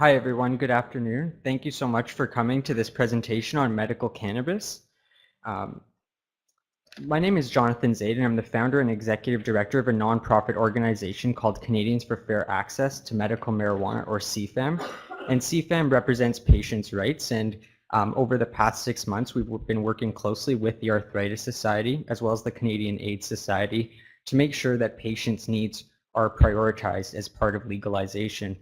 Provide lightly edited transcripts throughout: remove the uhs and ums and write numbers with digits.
Hi everyone, good afternoon. Thank you so much for coming to this presentation on medical cannabis. My name is Jonathan Zaid and I'm the founder and executive director of a nonprofit organization called Canadians for Fair Access to Medical Marijuana, or CFAM. And CFAM represents patients' rights, and over the past 6 months we've been working closely with the Arthritis Society as well as the Canadian AIDS Society to make sure that patients' needs are prioritized as part of legalization.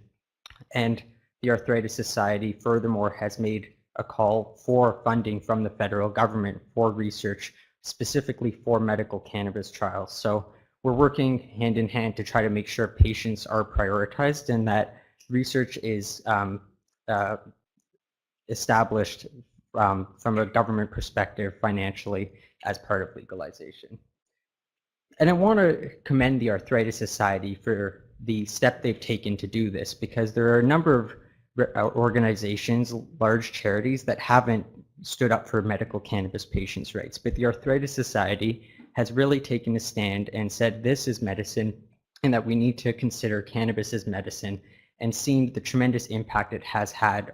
And the Arthritis Society furthermore has made a call for funding from the federal government for research specifically for medical cannabis trials. So we're working hand in hand to try to make sure patients are prioritized and that research is established from a government perspective financially as part of legalization. And I want to commend the Arthritis Society for the step they've taken to do this, because there are a number of organizations, large charities that haven't stood up for medical cannabis patients' rights. But the Arthritis Society has really taken a stand and said this is medicine and that we need to consider cannabis as medicine, and seen the tremendous impact it has had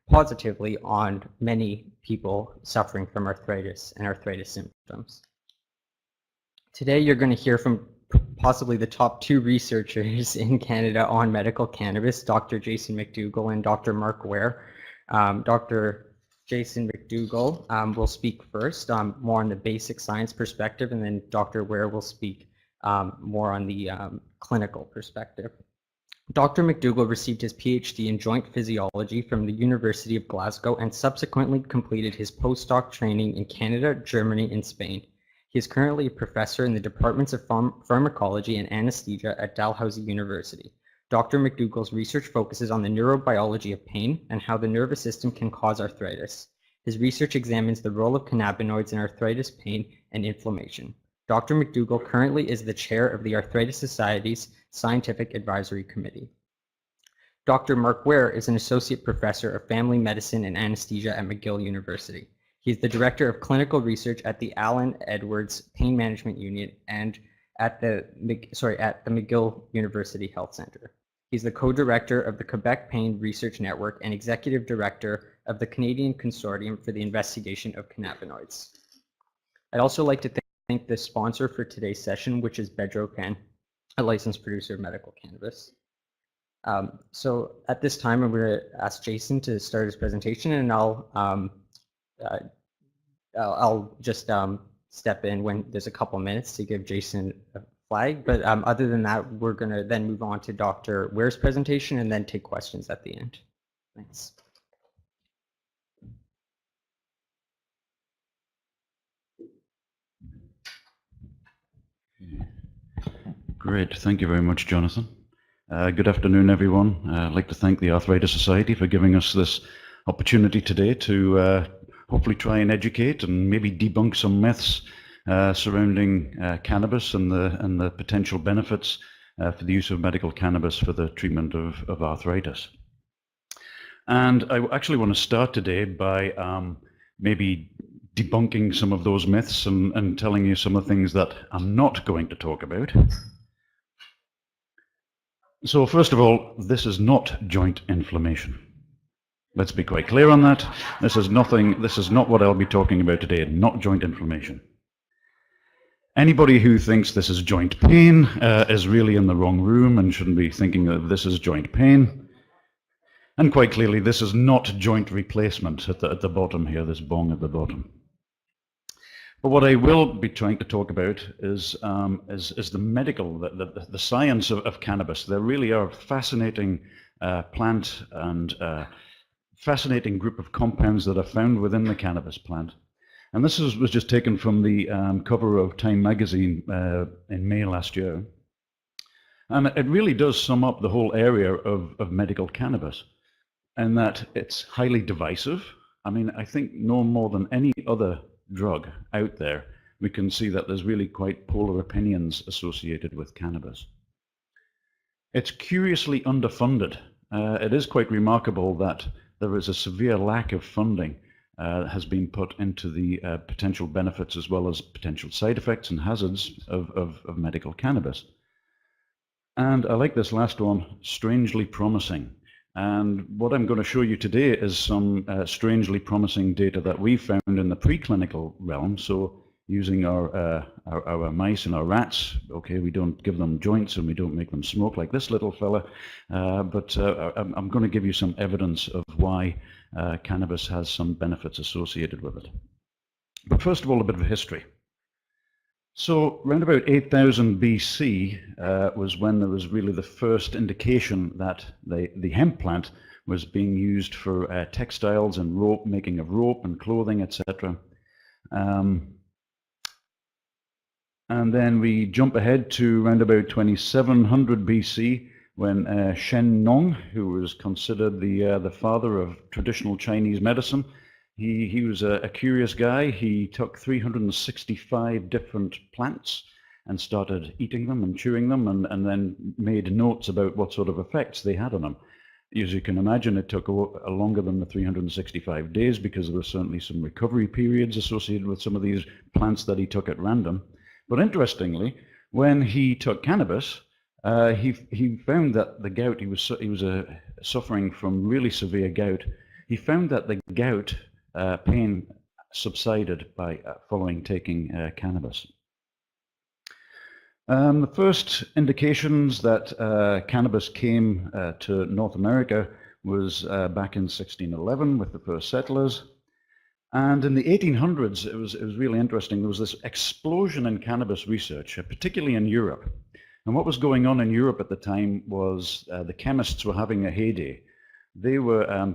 positively on many people suffering from arthritis and arthritis symptoms. Today you're going to hear from possibly the top 2 researchers in Canada on medical cannabis, Dr. Jason McDougall and Dr. Mark Ware. Dr. Jason McDougall will speak first, more on the basic science perspective, and then Dr. Ware will speak more on the clinical perspective. Dr. McDougall received his PhD in joint physiology from the University of Glasgow and subsequently completed his postdoc training in Canada, Germany, and Spain. He is currently a professor in the departments of pharmacology and anesthesia at Dalhousie University. Dr. McDougall's research focuses on the neurobiology of pain and how the nervous system can cause arthritis. His research examines the role of cannabinoids in arthritis, pain, and inflammation. Dr. McDougall currently is the chair of the Arthritis Society's Scientific Advisory Committee. Dr. Mark Ware is an associate professor of family medicine and anesthesia at McGill University. He is the director of clinical research at the Allen Edwards Pain Management Unit and at the McGill University Health Center. He's the co-director of the Quebec Pain Research Network and executive director of the Canadian Consortium for the Investigation of Cannabinoids. I'd also like to thank the sponsor for today's session, which is Bedrocan, a licensed producer of medical cannabis. So at this time, I'm going to ask Jason to start his presentation, and I'll just step in when there's a couple minutes to give Jason a flag. But other than that, we're going to then move on to Dr. Ware's presentation and then take questions at the end. Thanks. Great. Thank you very much, Jonathan. Good afternoon, everyone. I'd like to thank the Arthritis Society for giving us this opportunity today to hopefully try and educate and maybe debunk some myths surrounding cannabis and the potential benefits for the use of medical cannabis for the treatment of arthritis. And I actually want to start today by maybe debunking some of those myths and telling you some of the things that I'm not going to talk about. So first of all, this is not joint inflammation. Let's be quite clear on that. This is not what I'll be talking about today, not joint inflammation. Anybody who thinks this is joint pain is really in the wrong room and shouldn't be thinking that this is joint pain. And quite clearly, this is not joint replacement at the bottom here, this bong at the bottom. But what I will be trying to talk about is the medical, the science of cannabis. There really are fascinating plant and fascinating group of compounds that are found within the cannabis plant. And this was just taken from the cover of Time magazine in May last year. And it really does sum up the whole area of medical cannabis, and that it's highly divisive. I mean, I think no more than any other drug out there, we can see that there's really quite polar opinions associated with cannabis. It's curiously underfunded. It is quite remarkable that there is a severe lack of funding has been put into the potential benefits as well as potential side effects and hazards of medical cannabis. And I like this last one, strangely promising. And what I'm going to show you today is some strangely promising data that we found in the preclinical realm. So using our mice and our rats, okay, we don't give them joints and we don't make them smoke like this little fella, but I'm going to give you some evidence of why cannabis has some benefits associated with it. But first of all, a bit of history. So around about 8000 BC was when there was really the first indication that the hemp plant was being used for textiles and rope, making of rope and clothing, etc. And then we jump ahead to around about 2700 BC when Shen Nong, who was considered the father of traditional Chinese medicine, he was a curious guy. He took 365 different plants and started eating them and chewing them and then made notes about what sort of effects they had on him. As you can imagine, it took longer than the 365 days because there were certainly some recovery periods associated with some of these plants that he took at random. But interestingly, when he took cannabis, he found that the gout, he was suffering from really severe gout. He found that the gout pain subsided by following taking cannabis. The first indications that cannabis came to North America was back in 1611 with the first settlers. And in the 1800s, it was really interesting. There was this explosion in cannabis research, particularly in Europe. And what was going on in Europe at the time was the chemists were having a heyday. They were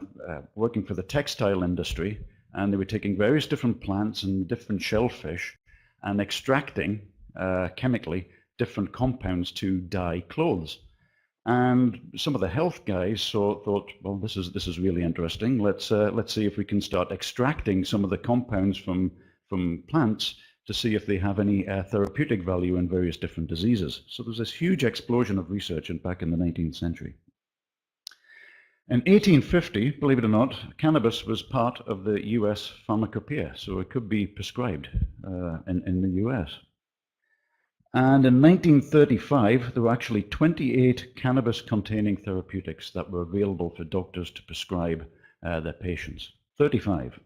working for the textile industry, and they were taking various different plants and different shellfish and extracting chemically different compounds to dye clothes. And some of the health guys thought, well, this is really interesting. Let's see if we can start extracting some of the compounds from plants to see if they have any therapeutic value in various different diseases. So there's this huge explosion of research back in the 19th century. In 1850, believe it or not, cannabis was part of the US pharmacopoeia, so it could be prescribed in the US. And in 1935, there were actually 28 cannabis-containing therapeutics that were available for doctors to prescribe their patients. 35.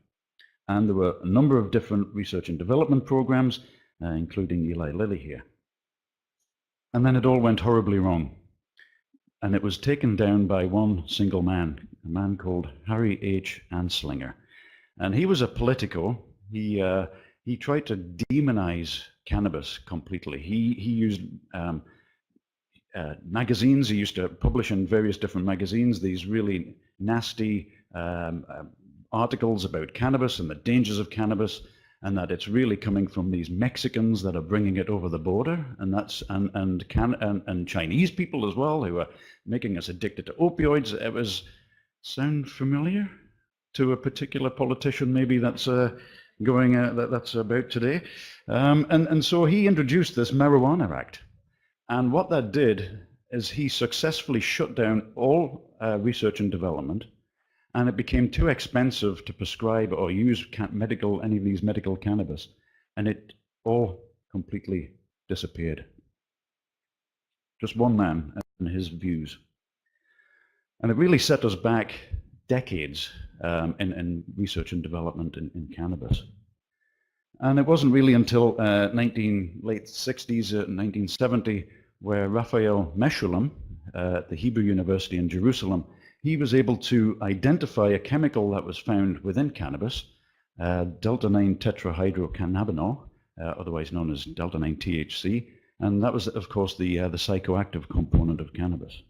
And there were a number of different research and development programs, including Eli Lilly here. And then it all went horribly wrong. And it was taken down by one single man, a man called Harry H. Anslinger. And he was a politico. He tried to demonize cannabis completely. He used magazines. He used to publish in various different magazines these really nasty articles about cannabis and the dangers of cannabis, and that it's really coming from these Mexicans that are bringing it over the border, and Chinese people as well, who are making us addicted to opioids. It was sound familiar to a particular politician, maybe that's that's about today, and so he introduced this Marijuana Act, and what that did is he successfully shut down all research and development. And it became too expensive to prescribe or use any of these medical cannabis, and it all completely disappeared. Just one man and his views. And it really set us back decades in research and development in cannabis. And it wasn't really until late 60s, 1970, where Raphael Mechoulam at the Hebrew University in Jerusalem, he was able to identify a chemical that was found within cannabis, delta-9 tetrahydrocannabinol, otherwise known as delta-9 THC, and that was, of course, the psychoactive component of cannabis.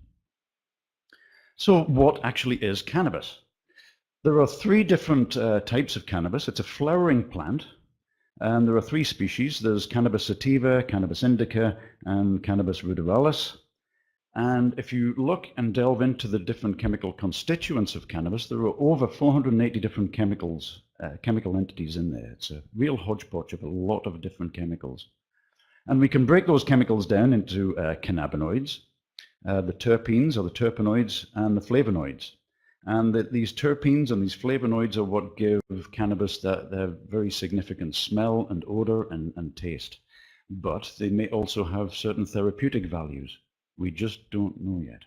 So what actually is cannabis? There are three different types of cannabis. It's a flowering plant, and there are three species. There's cannabis sativa, cannabis indica, and cannabis ruderalis. And if you look and delve into the different chemical constituents of cannabis, there are over 480 different chemical entities in there. It's a real hodgepodge of a lot of different chemicals. And we can break those chemicals down into cannabinoids, the terpenes or the terpenoids, and the flavonoids. And these terpenes and these flavonoids are what give cannabis their very significant smell and odor and taste. But they may also have certain therapeutic values. We just don't know yet.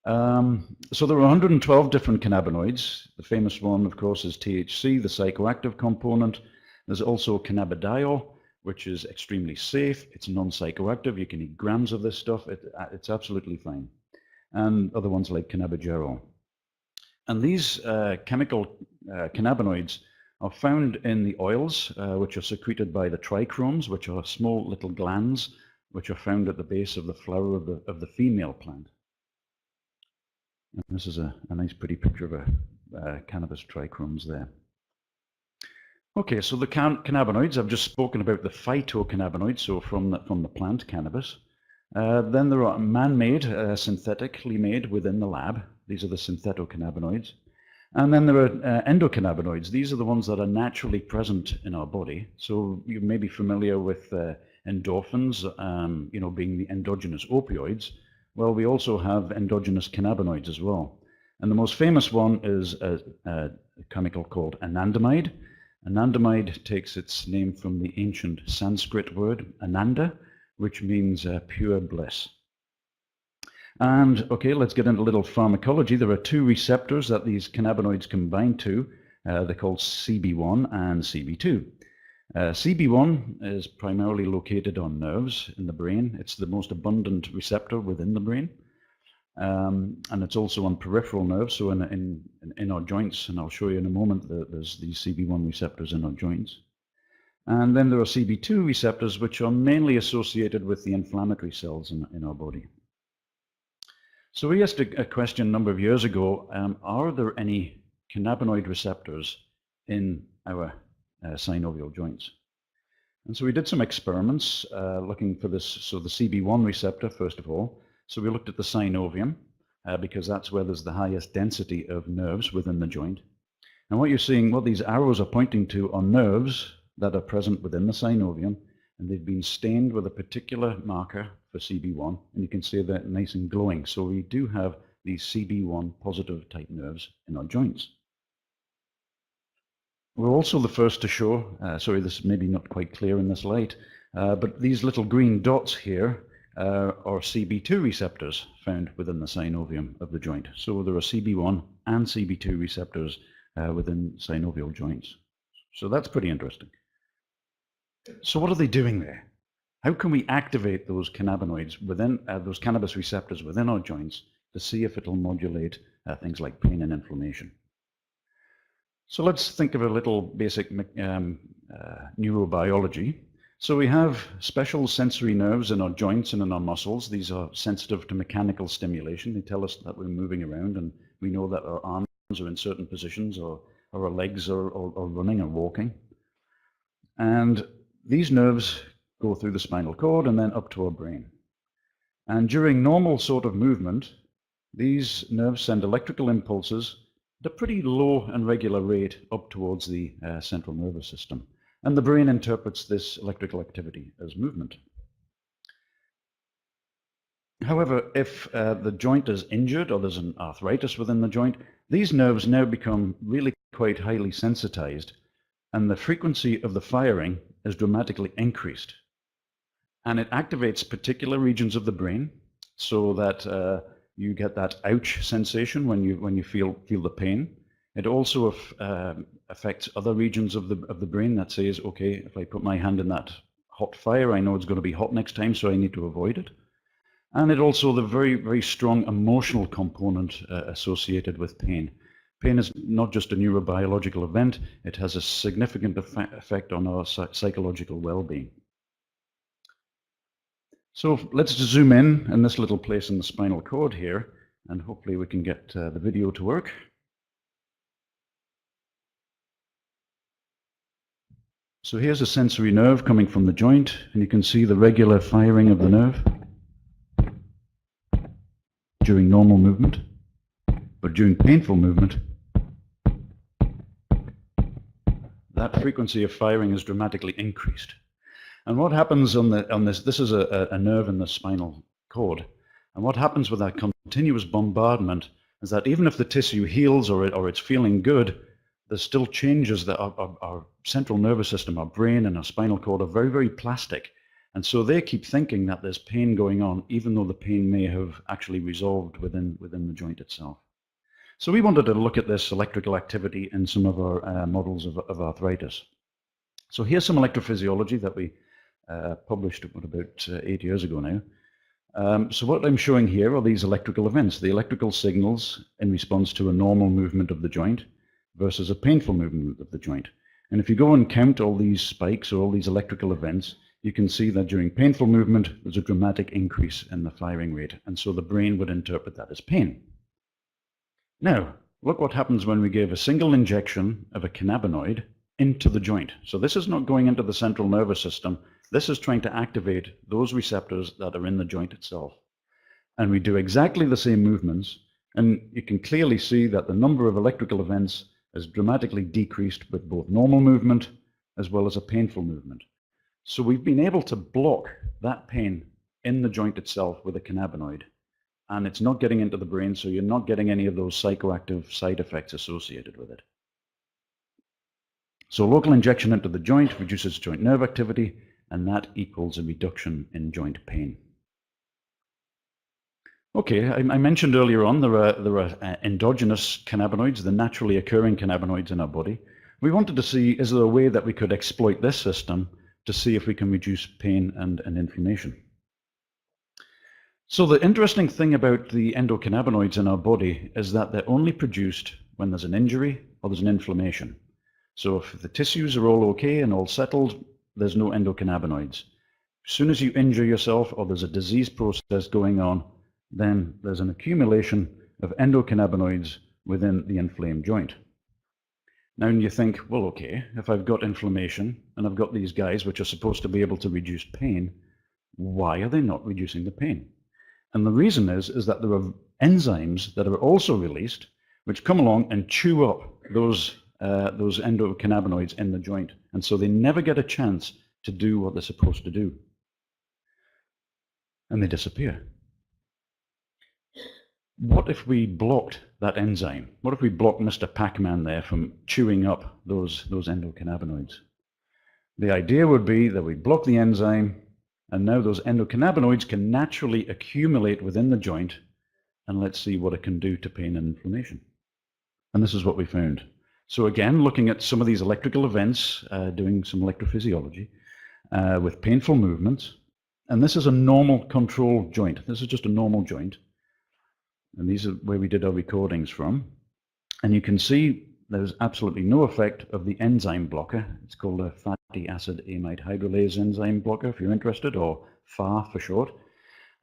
So there are 112 different cannabinoids. The famous one, of course, is THC, the psychoactive component. There's also cannabidiol, which is extremely safe. It's non-psychoactive. You can eat grams of this stuff. It's absolutely fine. And other ones like cannabigerol. And these chemical cannabinoids are found in the oils, which are secreted by the trichromes, which are small little glands, which are found at the base of the flower of the female plant. And this is a nice pretty picture of a cannabis trichromes there. Okay, so the cannabinoids, I've just spoken about the phytocannabinoids, so from the plant cannabis. Then there are man-made, synthetically made within the lab. These are the synthetocannabinoids. And then there are endocannabinoids. These are the ones that are naturally present in our body. So you may be familiar with endorphins, being the endogenous opioids. Well, we also have endogenous cannabinoids as well. And the most famous one is a chemical called anandamide. Anandamide takes its name from the ancient Sanskrit word ananda, which means pure bliss. And okay, let's get into a little pharmacology. There are two receptors that these cannabinoids can bind to. They're called CB1 and CB2. CB1 is primarily located on nerves in the brain. It's the most abundant receptor within the brain. And it's also on peripheral nerves, so in our joints, and I'll show you in a moment that there's these CB1 receptors in our joints. And then there are CB2 receptors, which are mainly associated with the inflammatory cells in our body. So we asked a question a number of years ago, are there any cannabinoid receptors in our synovial joints? And so we did some experiments looking for this, so the CB1 receptor, first of all. So we looked at the synovium, because that's where there's the highest density of nerves within the joint. And what you're seeing, what these arrows are pointing to are nerves that are present within the synovium, and they've been stained with a particular marker for CB1, and you can see they're nice and glowing. So we do have these CB1 positive type nerves in our joints. We're also the first to show, sorry, this is maybe not quite clear in this light, but these little green dots here are CB2 receptors found within the synovium of the joint. So there are CB1 and CB2 receptors within synovial joints. So that's pretty interesting. So what are they doing there? How can we activate those cannabinoids within, those cannabis receptors within our joints to see if it'll modulate things like pain and inflammation? So let's think of a little basic neurobiology. So we have special sensory nerves in our joints and in our muscles. These are sensitive to mechanical stimulation. They tell us that we're moving around, and we know that our arms are in certain positions, or our legs are running or walking. And these nerves go through the spinal cord and then up to our brain. And during normal sort of movement, these nerves send electrical impulses at a pretty low and regular rate up towards the central nervous system. And the brain interprets this electrical activity as movement. However, if the joint is injured or there's an arthritis within the joint, these nerves now become really quite highly sensitized, and the frequency of the firing is dramatically increased. And it activates particular regions of the brain so that you get that ouch sensation when you feel the pain. It also affects other regions of the brain that says, okay, if I put my hand in that hot fire, I know it's going to be hot next time, so I need to avoid it. And it also the very, very strong emotional component associated with pain. Pain is not just a neurobiological event, it has a significant effect on our psychological well-being. So let's zoom in this little place in the spinal cord here, and hopefully we can get the video to work. So here's a sensory nerve coming from the joint, and you can see the regular firing of the nerve during normal movement, but during painful movement, that frequency of firing is dramatically increased. And what happens on this is a nerve in the spinal cord, and what happens with that continuous bombardment is that even if the tissue heals or it's feeling good, there's still changes that our central nervous system, our brain and our spinal cord are very, very plastic, And so they keep thinking that there's pain going on, even though the pain may have actually resolved within the joint itself. So we wanted to look at this electrical activity in some of our models of arthritis. So here's some electrophysiology that we published about 8 years ago now. So what I'm showing here are these electrical events, the electrical signals in response to a normal movement of the joint versus a painful movement of the joint. And if you go and count all these spikes or all these electrical events, you can see that during painful movement, there's a dramatic increase in the firing rate. And so the brain would interpret that as pain. Now, look what happens when we give a single injection of a cannabinoid into the joint. So this is not going into the central nervous system. This is trying to activate those receptors that are in the joint itself. And we do exactly the same movements, and you can clearly see that the number of electrical events is dramatically decreased with both normal movement as well as a painful movement. So we've been able to block that pain in the joint itself with a cannabinoid, and it's not getting into the brain, so you're not getting any of those psychoactive side effects associated with it. So local injection into the joint reduces joint nerve activity, and that equals a reduction in joint pain. Okay, I mentioned earlier on there are endogenous cannabinoids, the naturally occurring cannabinoids in our body. We wanted to see, is there a way that we could exploit this system to see if we can reduce pain and inflammation? So the interesting thing about the endocannabinoids in our body is that they're only produced when there's an injury or there's an inflammation. So if the tissues are all okay and all settled, there's no endocannabinoids. As soon as you injure yourself or there's a disease process going on, then there's an accumulation of endocannabinoids within the inflamed joint. Now you think, well, okay, if I've got inflammation and I've got these guys which are supposed to be able to reduce pain, why are they not reducing the pain? And the reason is that there are enzymes that are also released which come along and chew up those endocannabinoids in the joint. And so they never get a chance to do what they're supposed to do. And they disappear. What if we blocked that enzyme? What if we blocked Mr. Pac-Man there from chewing up those endocannabinoids? The idea would be that we block the enzyme, and now those endocannabinoids can naturally accumulate within the joint, and let's see what it can do to pain and inflammation. And this is what we found. So again, looking at some of these electrical events, doing some electrophysiology with painful movements, and this is a normal control joint. This is just a normal joint. And these are where we did our recordings from. And you can see there's absolutely no effect of the enzyme blocker. It's called a fatty acid amide hydrolase enzyme blocker, if you're interested, or FAR for short.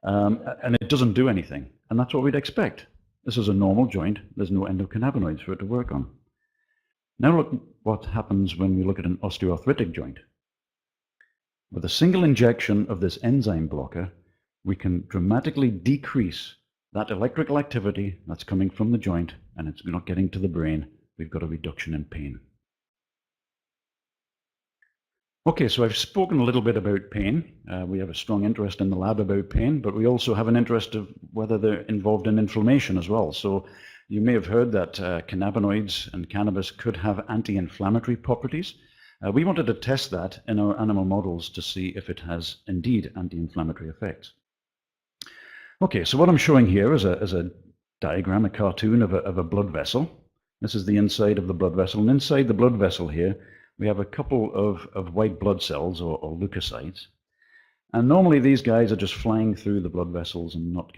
And it doesn't do anything. And that's what we'd expect. This is a normal joint. There's no endocannabinoids for it to work on. Now look what happens when we look at an osteoarthritic joint. With a single injection of this enzyme blocker, we can dramatically decrease that electrical activity that's coming from the joint, and it's not getting to the brain. We've got a reduction in pain. Okay, so I've spoken a little bit about pain. We have a strong interest in the lab about pain, but we also have an interest of whether they're involved in inflammation as well. So you may have heard that cannabinoids and cannabis could have anti-inflammatory properties. We wanted to test that in our animal models to see if it has indeed anti-inflammatory effects. Okay, so what I'm showing here is a diagram, a cartoon of a blood vessel. This is the inside of the blood vessel, and inside the blood vessel here, we have a couple of white blood cells, or leukocytes. And normally these guys are just flying through the blood vessels and not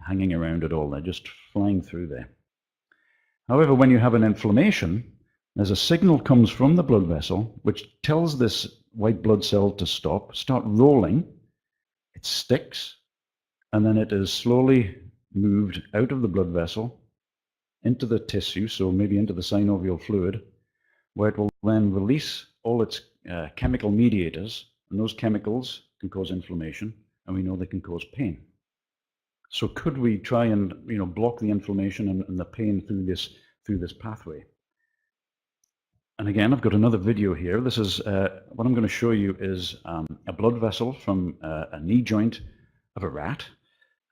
hanging around at all. They're just flying through there. However, when you have an inflammation, there's a signal comes from the blood vessel which tells this white blood cell to start rolling. It sticks, and then it is slowly moved out of the blood vessel into the tissue, so maybe into the synovial fluid, where it will then release all its chemical mediators, and those chemicals can cause inflammation, and we know they can cause pain. So could we try and block the inflammation and the pain through this pathway? And again, I've got another video here. This is what I'm going to show you is a blood vessel from a knee joint of a rat,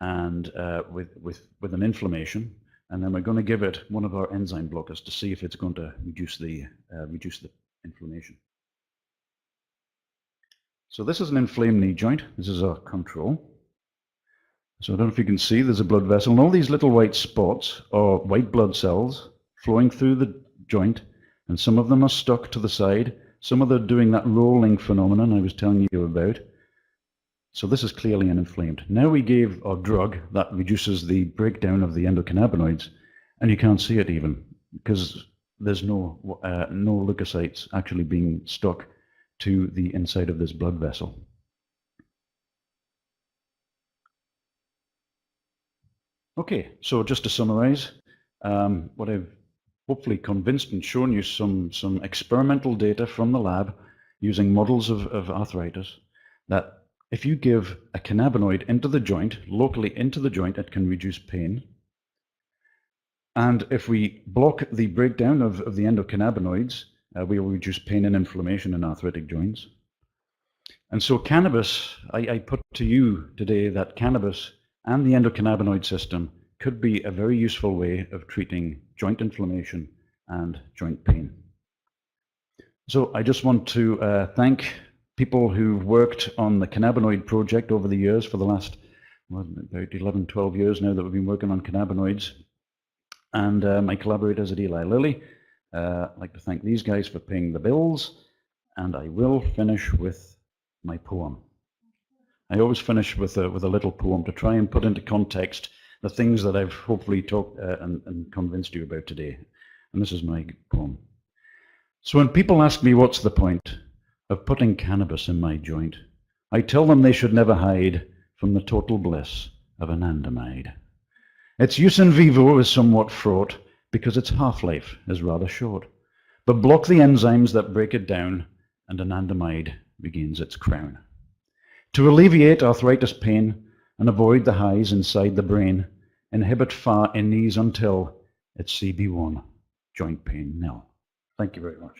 and with an inflammation, and then we're going to give it one of our enzyme blockers to see if it's going to reduce the inflammation. So this is an inflamed knee joint. This is our control. So I don't know if you can see, there's a blood vessel, and all these little white spots are white blood cells flowing through the joint, and some of them are stuck to the side. Some of them are doing that rolling phenomenon I was telling you about. So this is clearly an inflamed. Now we gave our drug that reduces the breakdown of the endocannabinoids, and you can't see it even because there's no leukocytes actually being stuck to the inside of this blood vessel. Okay, so just to summarize, what I've hopefully convinced and shown you some experimental data from the lab using models of arthritis, that if you give a cannabinoid into the joint, locally into the joint, it can reduce pain. And if we block the breakdown of the endocannabinoids, we will reduce pain and inflammation in arthritic joints. And so cannabis, I put to you today that cannabis and the endocannabinoid system could be a very useful way of treating joint inflammation and joint pain. So I just want to thank people who've worked on the cannabinoid project over the years for the last about 11, 12 years now that we've been working on cannabinoids. And my collaborators at Eli Lilly. I'd like to thank these guys for paying the bills. And I will finish with my poem. I always finish with a little poem to try and put into context the things that I've hopefully talked and convinced you about today. And this is my poem. So when people ask me what's the point of putting cannabis in my joint, I tell them they should never hide from the total bliss of anandamide. Its use in vivo is somewhat fraught because its half-life is rather short. But block the enzymes that break it down and anandamide regains its crown. To alleviate arthritis pain and avoid the highs inside the brain, inhibit far in knees until it's CB1, joint pain nil. Thank you very much.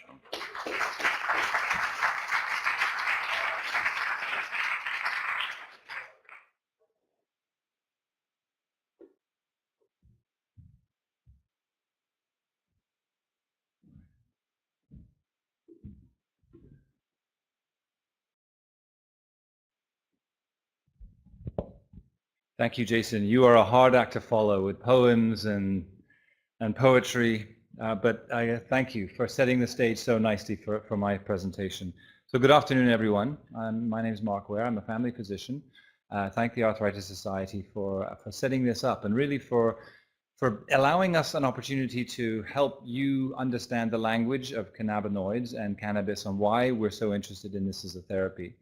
Thank you, Jason. You are a hard act to follow with poems and poetry, but I thank you for setting the stage so nicely for my presentation. So good afternoon, everyone. My name is Mark Ware. I'm a family physician. Thank the Arthritis Society for setting this up and really for allowing us an opportunity to help you understand the language of cannabinoids and cannabis and why we're so interested in this as a therapy.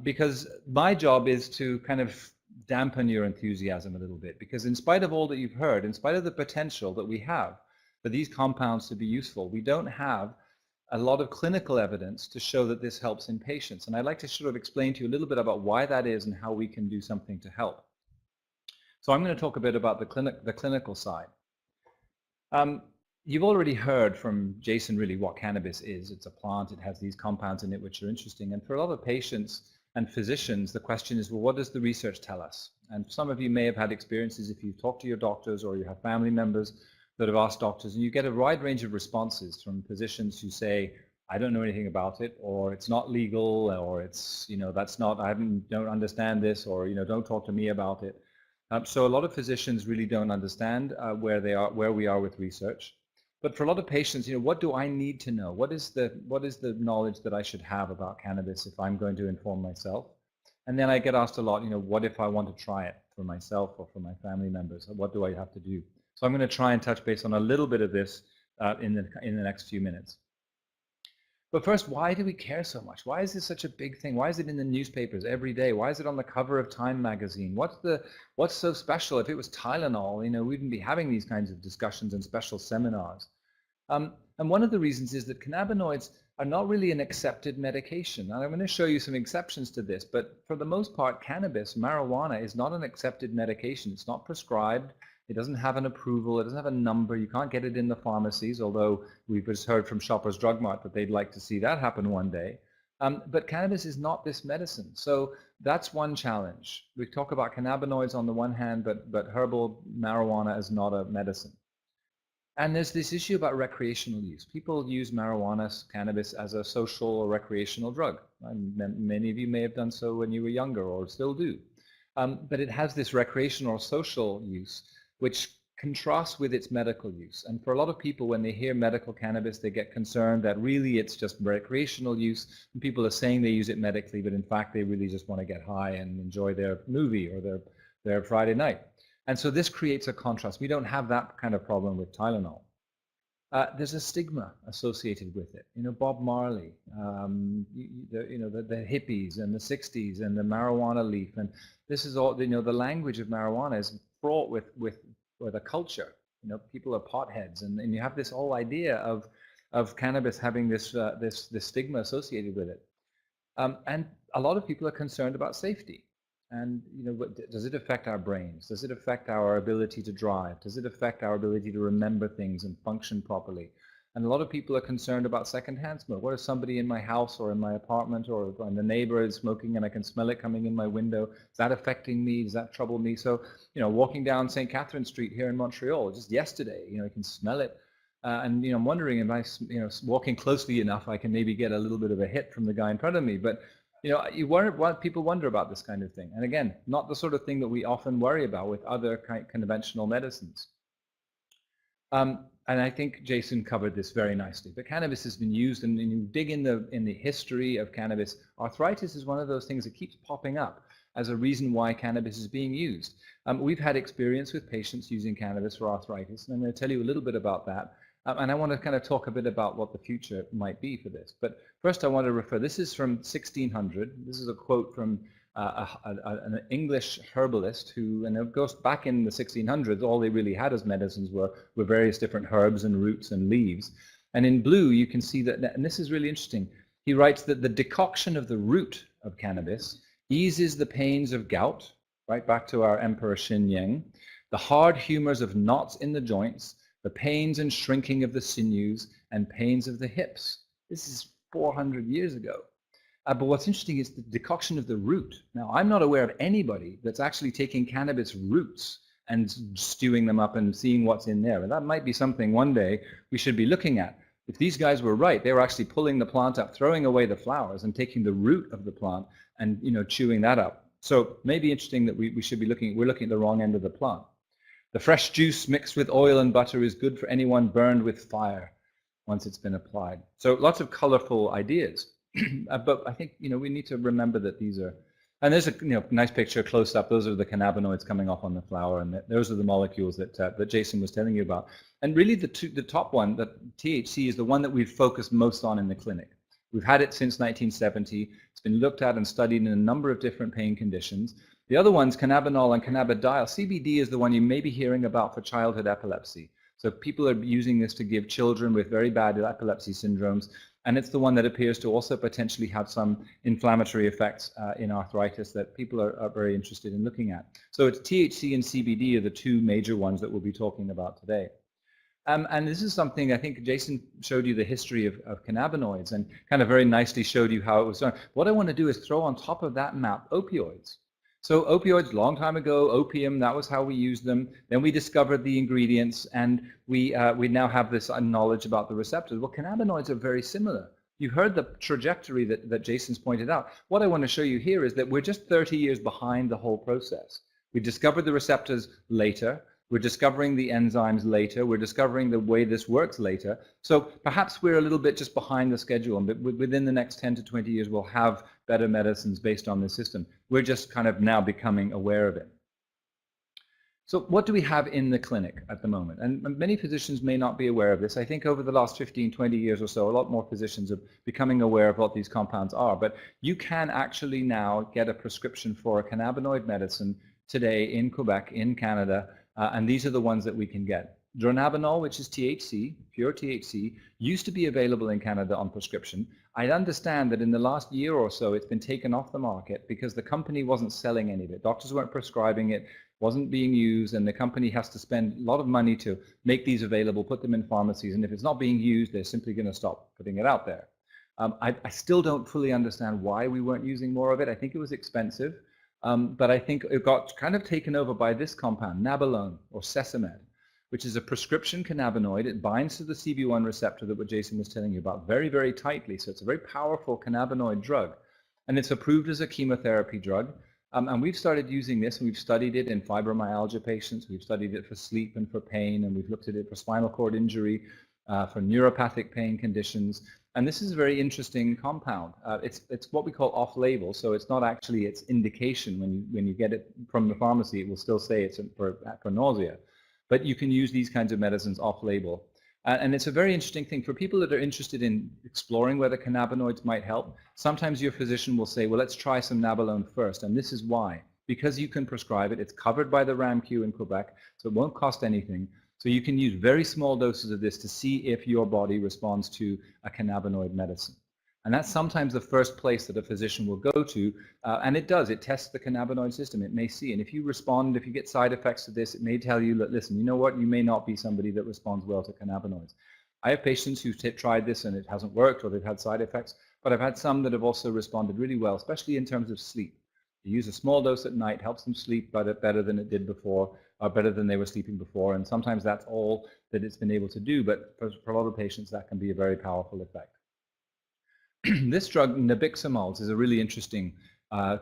Because my job is to kind of dampen your enthusiasm a little bit, because in spite of all that you've heard, in spite of the potential that we have for these compounds to be useful, we don't have a lot of clinical evidence to show that this helps in patients. And I'd like to sort of explain to you a little bit about why that is and how we can do something to help. So I'm going to talk a bit about the clinical side. You've already heard from Jason really what cannabis is. It's a plant. It has these compounds in it which are interesting. And for a lot of patients and physicians, the question is, well, what does the research tell us? And some of you may have had experiences if you've talked to your doctors or you have family members that have asked doctors, and you get a wide range of responses from physicians who say, I don't know anything about it, or it's not legal, or it's, that's not, don't understand this, or, don't talk to me about it. So a lot of physicians really don't understand where we are with research. But for a lot of patients, what do I need to know? What is the knowledge that I should have about cannabis if I'm going to inform myself? And then I get asked a lot, what if I want to try it for myself or for my family members? What do I have to do? So I'm going to try and touch base on a little bit of this in the next few minutes. But first, why do we care so much? Why is this such a big thing? Why is it in the newspapers every day? Why is it on the cover of Time magazine? What's so special? If it was Tylenol, we wouldn't be having these kinds of discussions and special seminars. And one of the reasons is that cannabinoids are not really an accepted medication. And I'm going to show you some exceptions to this, but for the most part, cannabis, marijuana, is not an accepted medication. It's not prescribed. It doesn't have an approval. It doesn't have a number. You can't get it in the pharmacies, although we've just heard from Shoppers Drug Mart that they'd like to see that happen one day. But cannabis is not this medicine. So that's one challenge. We talk about cannabinoids on the one hand, but herbal marijuana is not a medicine. And there's this issue about recreational use. People use marijuana, cannabis as a social or recreational drug. And many of you may have done so when you were younger or still do. But it has this recreational or social use, which contrasts with its medical use. And for a lot of people, when they hear medical cannabis, they get concerned that really it's just recreational use. And people are saying they use it medically, but in fact, they really just want to get high and enjoy their movie or their Friday night. And so this creates a contrast. We don't have that kind of problem with Tylenol. There's a stigma associated with it. You know, Bob Marley, the hippies and the 60s and the marijuana leaf. And this is all, the language of marijuana is fraught with a culture. You know, people are potheads. And you have this whole idea of cannabis having this stigma associated with it. And a lot of people are concerned about safety. And does it affect our brains? Does it affect our ability to drive? Does it affect our ability to remember things and function properly? And a lot of people are concerned about secondhand smoke. What if somebody in my house or in my apartment or the neighbor is smoking and I can smell it coming in my window? Is that affecting me? Does that trouble me? So, walking down St. Catherine Street here in Montreal, just yesterday, you can smell it. And I'm wondering if I, walking closely enough, I can maybe get a little bit of a hit from the guy in front of me. But people wonder about this kind of thing. And again, not the sort of thing that we often worry about with other conventional medicines. And I think Jason covered this very nicely. But cannabis has been used, and you dig in the history of cannabis. Arthritis is one of those things that keeps popping up as a reason why cannabis is being used. We've had experience with patients using cannabis for arthritis, and I'm going to tell you a little bit about that. And I want to kind of talk a bit about what the future might be for this. But first I want to refer, this is from 1600. This is a quote from an English herbalist who, and it goes back in the 1600s, all they really had as medicines were various different herbs and roots and leaves. And in blue, you can see that, and this is really interesting, he writes that the decoction of the root of cannabis eases the pains of gout, right back to our Emperor Xin Yang, the hard humors of knots in the joints, the pains and shrinking of the sinews, and pains of the hips. This is 400 years ago. But what's interesting is the decoction of the root. Now, I'm not aware of anybody that's actually taking cannabis roots and stewing them up and seeing what's in there. And that might be something one day we should be looking at. If these guys were right, they were actually pulling the plant up, throwing away the flowers, and taking the root of the plant and chewing that up. So maybe interesting that we should be we're looking at the wrong end of the plant. The fresh juice mixed with oil and butter is good for anyone burned with fire once it's been applied. So lots of colorful ideas. But I think we need to remember that these are, and there's a nice picture close up. Those are the cannabinoids coming off on the flower, and those are the molecules that Jason was telling you about. And really, the top one, the THC, is the one that we've focused most on in the clinic. We've had it since 1970. It's been looked at and studied in a number of different pain conditions. The other ones, cannabinol and cannabidiol. CBD is the one you may be hearing about for childhood epilepsy. So people are using this to give children with very bad epilepsy syndromes, and it's the one that appears to also potentially have some inflammatory effects in arthritis that people are very interested in looking at. So it's THC and CBD are the two major ones that we'll be talking about today. And this is something, I think Jason showed you the history of cannabinoids and kind of very nicely showed you how it was done. What I want to do is throw on top of that map opioids. So opioids, long time ago, opium, that was how we used them. Then we discovered the ingredients, and we now have this knowledge about the receptors. Well, cannabinoids are very similar. You heard the trajectory that Jason's pointed out. What I want to show you here is that we're just 30 years behind the whole process. We discovered the receptors later. We're discovering the enzymes later. We're discovering the way this works later. So perhaps we're a little bit just behind the schedule, but within the next 10 to 20 years, we'll have better medicines based on this system. We're just kind of now becoming aware of it. So what do we have in the clinic at the moment? And many physicians may not be aware of this. I think over the last 15, 20 years or so, a lot more physicians are becoming aware of what these compounds are. But you can actually now get a prescription for a cannabinoid medicine today in Quebec, in Canada, and these are the ones that we can get. Dronabinol, which is THC, pure THC, used to be available in Canada on prescription. I understand that in the last year or so, it's been taken off the market because the company wasn't selling any of it. Doctors weren't prescribing it, wasn't being used, and the company has to spend a lot of money to make these available, put them in pharmacies, and if it's not being used, they're simply going to stop putting it out there. I still don't fully understand why we weren't using more of it. I think it was expensive. But I think it got kind of taken over by this compound, nabilone or sesamed, which is a prescription cannabinoid. It binds to the CB1 receptor that what Jason was telling you about very, very tightly. So it's a very powerful cannabinoid drug. And it's approved as a chemotherapy drug. And we've started using this, and we've studied it in fibromyalgia patients. We've studied it for sleep and for pain, and we've looked at it for spinal cord injury, for neuropathic pain conditions. And this is a very interesting compound. It's what we call off-label, so it's not actually its indication. When you get it from the pharmacy, it will still say it's for nausea. But you can use these kinds of medicines off-label. And it's a very interesting thing. For people that are interested in exploring whether cannabinoids might help, sometimes your physician will say, well, let's try some nabilone first. And this is why. Because you can prescribe it, it's covered by the RAMQ in Quebec, so it won't cost anything. So you can use very small doses of this to see if your body responds to a cannabinoid medicine. And that's sometimes the first place that a physician will go to, and it does. It tests the cannabinoid system. It may see, and if you respond, if you get side effects to this, it may tell you that, listen, you know what, you may not be somebody that responds well to cannabinoids. I have patients who've tried this and it hasn't worked, or they've had side effects, but I've had some that have also responded really well, especially in terms of sleep. You use a small dose at night, helps them sleep better than it did before, or better than they were sleeping before, and sometimes that's all that it's been able to do, but for a lot of patients that can be a very powerful effect. This drug, nabiximols, is a really interesting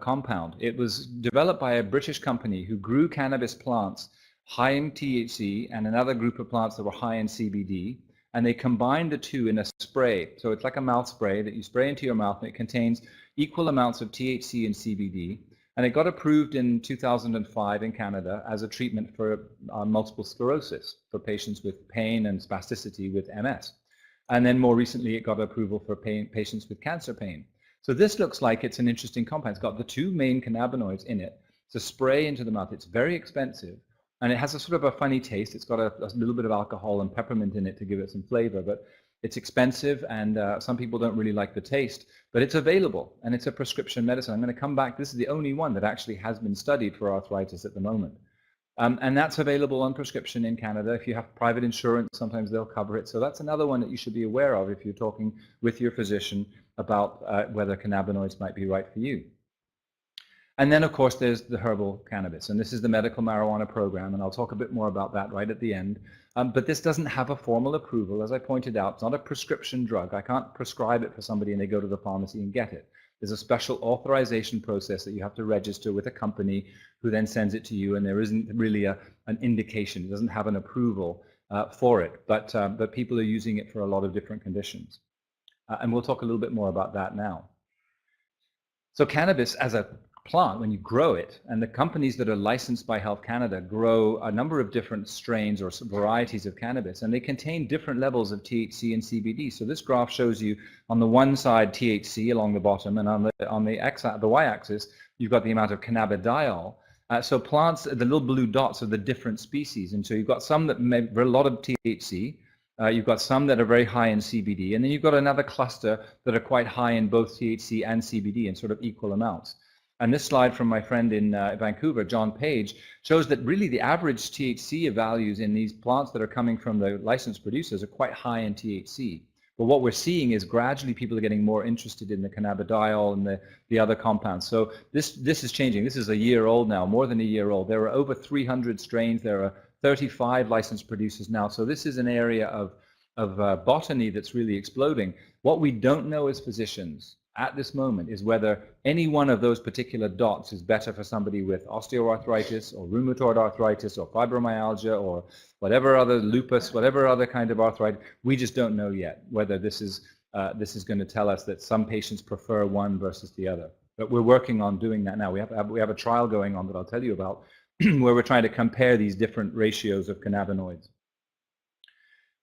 compound. It was developed by a British company who grew cannabis plants high in THC and another group of plants that were high in CBD, and they combined the two in a spray. So it's like a mouth spray that you spray into your mouth, and it contains equal amounts of THC and CBD. And it got approved in 2005 in Canada as a treatment for multiple sclerosis for patients with pain and spasticity with MS. And then more recently, it got approval for patients with cancer pain. So this looks like it's an interesting compound. It's got the two main cannabinoids in it. It's a spray into the mouth. It's very expensive. And it has a sort of a funny taste. It's got a little bit of alcohol and peppermint in it to give it some flavor. But it's expensive, and some people don't really like the taste. But it's available, and it's a prescription medicine. I'm going to come back. This is the only one that actually has been studied for arthritis at the moment. And that's available on prescription in Canada. If you have private insurance, sometimes they'll cover it. So that's another one that you should be aware of if you're talking with your physician about whether cannabinoids might be right for you. And then, of course, there's the herbal cannabis. And this is the medical marijuana program, and I'll talk a bit more about that right at the end. But this doesn't have a formal approval. As I pointed out, it's not a prescription drug. I can't prescribe it for somebody and they go to the pharmacy and get it. There's a special authorization process that you have to register with a company who then sends it to you, and there isn't really an indication. It doesn't have an approval for it, but people are using it for a lot of different conditions. And we'll talk a little bit more about that now. So cannabis as a plant, when you grow it, and the companies that are licensed by Health Canada grow a number of different strains or varieties of cannabis, and they contain different levels of THC and CBD. So this graph shows you on the one side THC along the bottom, and on the y-axis you've got the amount of cannabidiol. So plants, the little blue dots are the different species, and so you've got some that have a lot of THC, you've got some that are very high in CBD, and then you've got another cluster that are quite high in both THC and CBD in sort of equal amounts. And this slide from my friend in Vancouver, John Page, shows that really the average THC values in these plants that are coming from the licensed producers are quite high in THC. But what we're seeing is gradually people are getting more interested in the cannabidiol and the other compounds. So this is changing. This is a year old now, more than a year old. There are over 300 strains. There are 35 licensed producers now. So this is an area of botany that's really exploding. What we don't know as physicians at this moment is whether any one of those particular dots is better for somebody with osteoarthritis or rheumatoid arthritis or fibromyalgia or whatever other lupus, whatever other kind of arthritis. We just don't know yet whether this is going to tell us that some patients prefer one versus the other. But we're working on doing that now. We have a trial going on that I'll tell you about where we're trying to compare these different ratios of cannabinoids.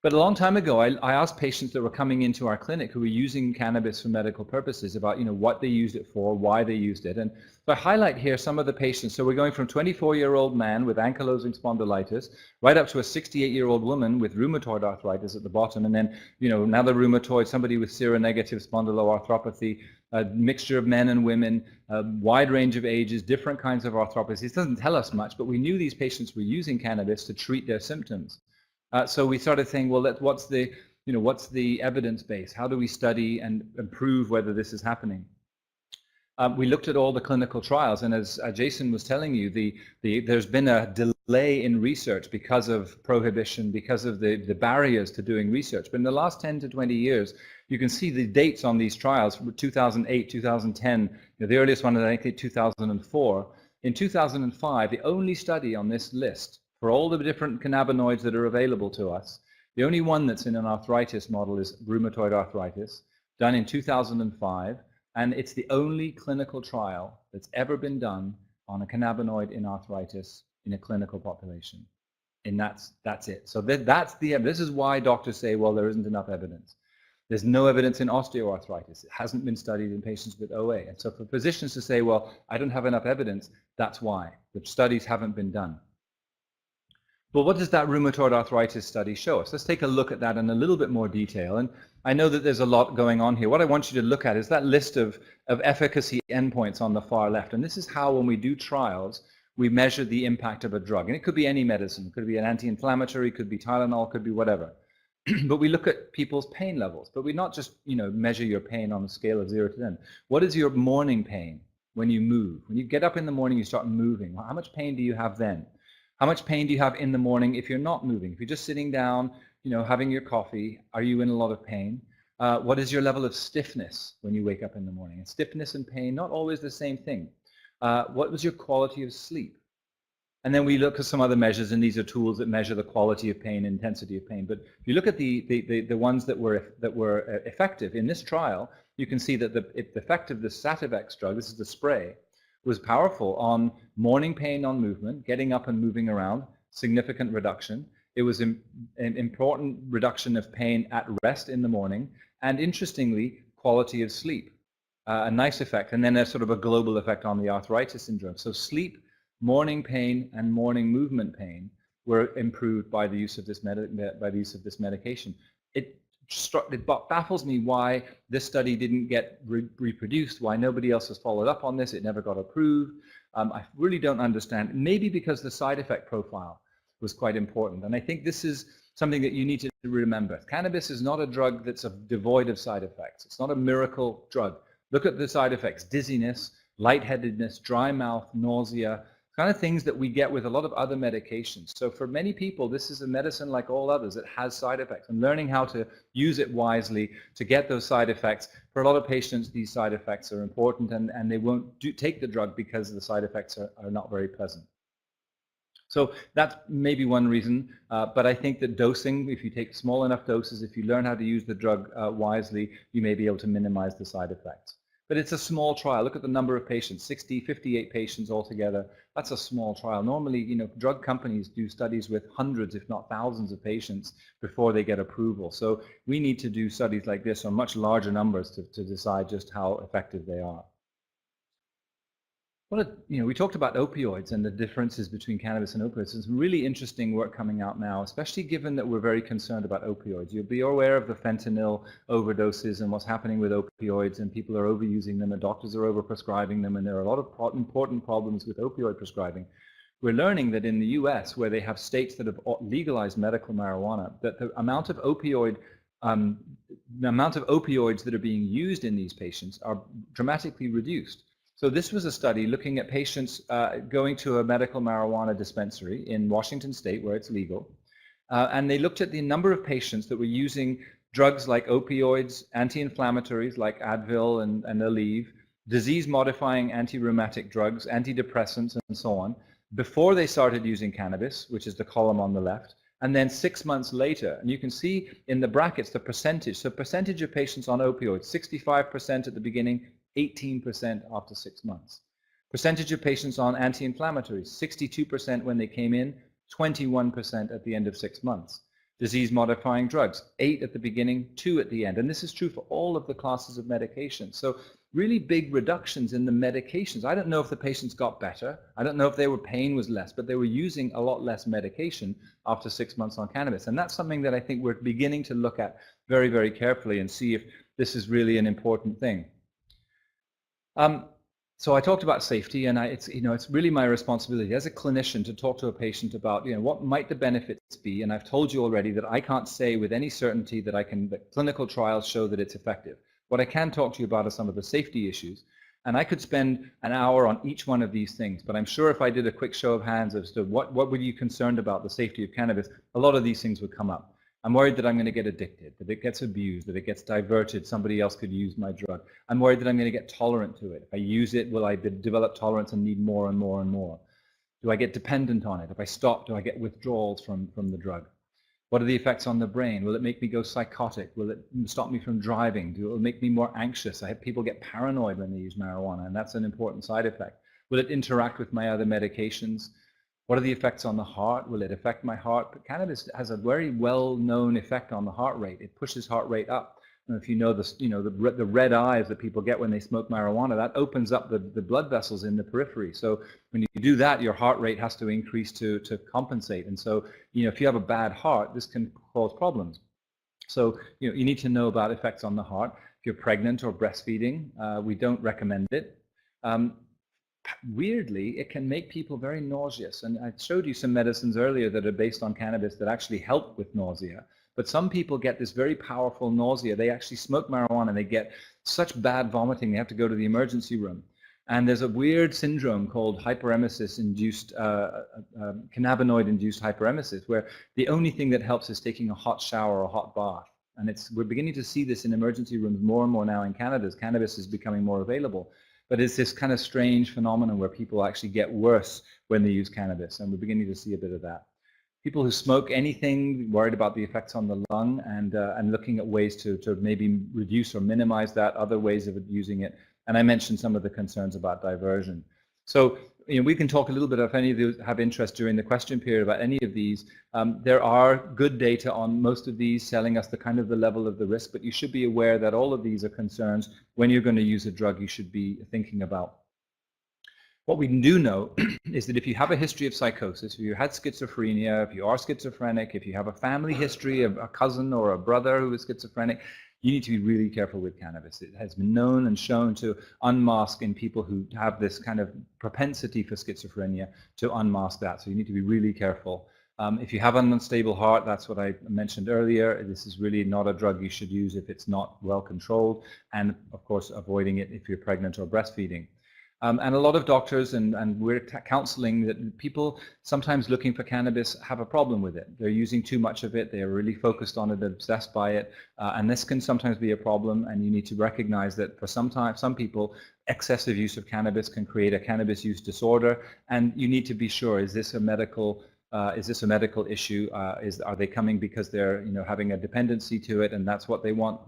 But a long time ago, I asked patients that were coming into our clinic who were using cannabis for medical purposes about, what they used it for, why they used it. And so I highlight here some of the patients. So we're going from 24-year-old man with ankylosing spondylitis right up to a 68-year-old woman with rheumatoid arthritis at the bottom. And then, another rheumatoid, somebody with seronegative spondyloarthropathy, a mixture of men and women, a wide range of ages, different kinds of arthropathies. It doesn't tell us much, but we knew these patients were using cannabis to treat their symptoms. So we started saying, well, what's the evidence base? How do we study and prove whether this is happening? we looked at all the clinical trials, and as Jason was telling you, there's been a delay in research because of prohibition, because of the barriers to doing research. But in the last 10 to 20 years, you can see the dates on these trials, 2008, 2010, the earliest one is I think 2004. In 2005, the only study on this list for all the different cannabinoids that are available to us, the only one that's in an arthritis model is rheumatoid arthritis, done in 2005. And it's the only clinical trial that's ever been done on a cannabinoid in arthritis in a clinical population. And that's it. So this is why doctors say, well, there isn't enough evidence. There's no evidence in osteoarthritis. It hasn't been studied in patients with OA. And so for physicians to say, well, I don't have enough evidence, that's why. The studies haven't been done. But what does that rheumatoid arthritis study show us? Let's take a look at that in a little bit more detail. And I know that there's a lot going on here. What I want you to look at is that list of efficacy endpoints on the far left. And this is how, when we do trials, we measure the impact of a drug. And it could be any medicine. It could be an anti-inflammatory, it could be Tylenol, could be whatever. But we look at people's pain levels. But we not just measure your pain on a scale of 0 to 10. What is your morning pain when you move? When you get up in the morning, you start moving. How much pain do you have then? How much pain do you have in the morning if you're not moving? If you're just sitting down, having your coffee, are you in a lot of pain? What is your level of stiffness when you wake up in the morning? And stiffness and pain, not always the same thing. What was your quality of sleep? And then we look at some other measures, and these are tools that measure the quality of pain, intensity of pain. But if you look at the ones that were effective in this trial, you can see that the effect of the Sativex drug, this is the spray, was powerful on morning pain on movement, getting up and moving around, significant reduction. It was an important reduction of pain at rest in the morning, and interestingly, quality of sleep, a nice effect, and then a sort of a global effect on the arthritis syndrome. So sleep, morning pain, and morning movement pain were improved by the use of this medication. It baffles me why this study didn't get reproduced, why nobody else has followed up on this. It never got approved. I really don't understand. Maybe because the side effect profile was quite important. And I think this is something that you need to remember. Cannabis is not a drug that's devoid of side effects. It's not a miracle drug. Look at the side effects: dizziness, lightheadedness, dry mouth, nausea, kind of things that we get with a lot of other medications. So for many people, this is a medicine like all others that has side effects, and learning how to use it wisely to get those side effects. For a lot of patients, these side effects are important, and they won't take the drug because the side effects are not very pleasant. So that's maybe one reason, but I think that dosing, if you take small enough doses, if you learn how to use the drug wisely, you may be able to minimize the side effects. But it's a small trial. Look at the number of patients, 58 patients altogether. That's a small trial. Normally, drug companies do studies with hundreds, if not thousands of patients before they get approval. So we need to do studies like this on much larger numbers to decide just how effective they are. We talked about opioids and the differences between cannabis and opioids. There's some really interesting work coming out now, especially given that we're very concerned about opioids. You'll be aware of the fentanyl overdoses and what's happening with opioids, and people are overusing them, and doctors are overprescribing them, and there are a lot of important problems with opioid prescribing. We're learning that in the US, where they have states that have legalized medical marijuana, that the amount of opioids that are being used in these patients are dramatically reduced. So this was a study looking at patients going to a medical marijuana dispensary in Washington State, where it's legal, and they looked at the number of patients that were using drugs like opioids, anti-inflammatories like Advil and Aleve, disease-modifying anti-rheumatic drugs, antidepressants, and so on, before they started using cannabis, which is the column on the left, and then 6 months later. And you can see in the brackets the percentage. So percentage of patients on opioids, 65% at the beginning, 18% after 6 months. Percentage of patients on anti-inflammatories, 62% when they came in, 21% at the end of 6 months. Disease-modifying drugs, 8 at the beginning, 2 at the end. And this is true for all of the classes of medication. So really big reductions in the medications. I don't know if the patients got better. I don't know if their pain was less, but they were using a lot less medication after 6 months on cannabis. And that's something that I think we're beginning to look at very, very carefully and see if this is really an important thing. So I talked about safety, and it's really my responsibility as a clinician to talk to a patient about what might the benefits be. And I've told you already that I can't say with any certainty that clinical trials show that it's effective. What I can talk to you about are some of the safety issues. And I could spend an hour on each one of these things, but I'm sure if I did a quick show of hands as to what were you concerned about the safety of cannabis, a lot of these things would come up. I'm worried that I'm going to get addicted, that it gets abused, that it gets diverted, somebody else could use my drug. I'm worried that I'm going to get tolerant to it. If I use it, will I develop tolerance and need more and more and more? Do I get dependent on it? If I stop, do I get withdrawals from the drug? What are the effects on the brain? Will it make me go psychotic? Will it stop me from driving? Will it make me more anxious? I have people get paranoid when they use marijuana, and that's an important side effect. Will it interact with my other medications? What are the effects on the heart? Will it affect my heart? But cannabis has a very well-known effect on the heart rate. It pushes heart rate up. And if you know this, the red eyes that people get when they smoke marijuana, that opens up the blood vessels in the periphery. So when you do that, your heart rate has to increase to compensate. And so, if you have a bad heart, this can cause problems. So, you need to know about effects on the heart. If you're pregnant or breastfeeding, we don't recommend it. Weirdly, it can make people very nauseous. And I showed you some medicines earlier that are based on cannabis that actually help with nausea. But some people get this very powerful nausea. They actually smoke marijuana and they get such bad vomiting, they have to go to the emergency room. And there's a weird syndrome called hyperemesis-induced, cannabinoid-induced hyperemesis, where the only thing that helps is taking a hot shower or a hot bath. And we're beginning to see this in emergency rooms more and more now in Canada as cannabis is becoming more available. But it's this kind of strange phenomenon where people actually get worse when they use cannabis, and we're beginning to see a bit of that. People who smoke anything, worried about the effects on the lung, and looking at ways to maybe reduce or minimize that, other ways of using it. And I mentioned some of the concerns about diversion. So we can talk a little bit if any of you have interest during the question period about any of these. There are good data on most of these telling us the level of the risk, but you should be aware that all of these are concerns when you're going to use a drug you should be thinking about. What we do know is that if you have a history of psychosis, if you had schizophrenia, if you are schizophrenic, if you have a family history of a cousin or a brother who is schizophrenic, you need to be really careful with cannabis. It has been known and shown to unmask in people who have this kind of propensity for schizophrenia to unmask that. So you need to be really careful. If you have an unstable heart, that's what I mentioned earlier. This is really not a drug you should use if it's not well controlled, and of course avoiding it if you're pregnant or breastfeeding. And a lot of doctors, and we're counseling that people sometimes looking for cannabis have a problem with it. They're using too much of it, they're really focused on it, obsessed by it, and this can sometimes be a problem, and you need to recognize that for some people, excessive use of cannabis can create a cannabis use disorder, and you need to be sure, is this a medical issue? Are they coming because they're having a dependency to it and that's what they want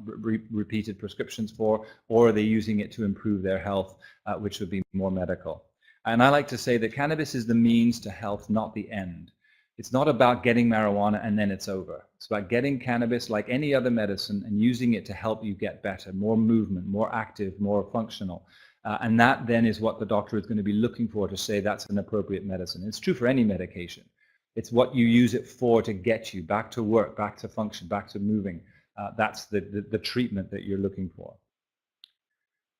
repeated prescriptions for, or are they using it to improve their health, which would be more medical? And I like to say that cannabis is the means to health, not the end. It's not about getting marijuana and then it's over. It's about getting cannabis like any other medicine and using it to help you get better, more movement, more active, more functional. And that then is what the doctor is going to be looking for to say that's an appropriate medicine. It's true for any medication. It's what you use it for to get you back to work, back to function, back to moving. That's the treatment that you're looking for.